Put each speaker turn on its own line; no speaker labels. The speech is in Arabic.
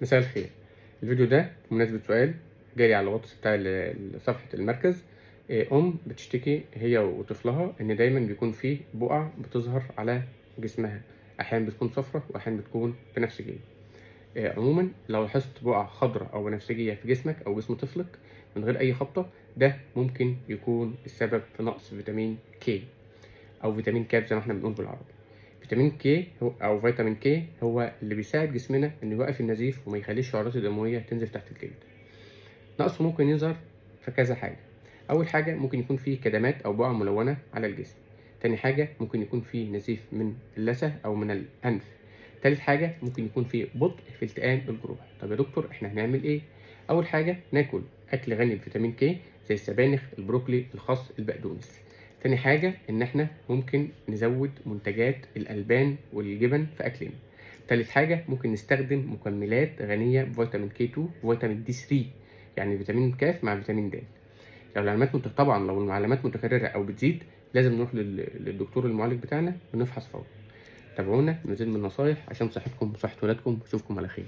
مساء الخير. الفيديو ده بمناسبة سؤال جالي على الواتس بتاع صفحة المركز. بتشتكي هي وطفلها إن دايما بيكون فيه بقع بتظهر على جسمها، أحيانا بتكون صفرة وأحيانا بتكون بنفسجية. عموما لو لاحظت بقع خضراء أو بنفسجية في جسمك أو جسم طفلك من غير أي خبطة، ده ممكن يكون السبب في نقص فيتامين كي أو فيتامين كاب زي ما احنا بنقول بالعربي. فيتامين كي أو فيتامين كي هو اللي بيساعد جسمنا إنه يوقف النزيف وما يخليش الشعيرات الدموية تنزل تحت الجلد. نقصه ممكن يظهر في كذا حاجة. أول حاجة ممكن يكون فيه كدمات أو بقع ملونة على الجسم. تاني حاجة ممكن يكون فيه نزيف من اللثة أو من الأنف. تالت حاجة ممكن يكون فيه بطء في التئام الجروح. طب يا دكتور إحنا هنعمل إيه؟ أول حاجة ناكل أكل غني بفيتامين كي زي السبانخ، البروكلي، الخس، البقدونس. تاني حاجة إن إحنا ممكن نزود منتجات الألبان والجبن في أكلنا. تالت حاجة ممكن نستخدم مكملات غنية بفيتامين كي 2 وفيتامين دي 3، يعني فيتامين ك مع فيتامين د. طبعا لو العلامات متكررة أو بتزيد لازم نروح للدكتور المعالج بتاعنا ونفحص فورا. تابعونا نزيد من النصايح عشان صحتكم وصحة ولادكم. أشوفكم على خير.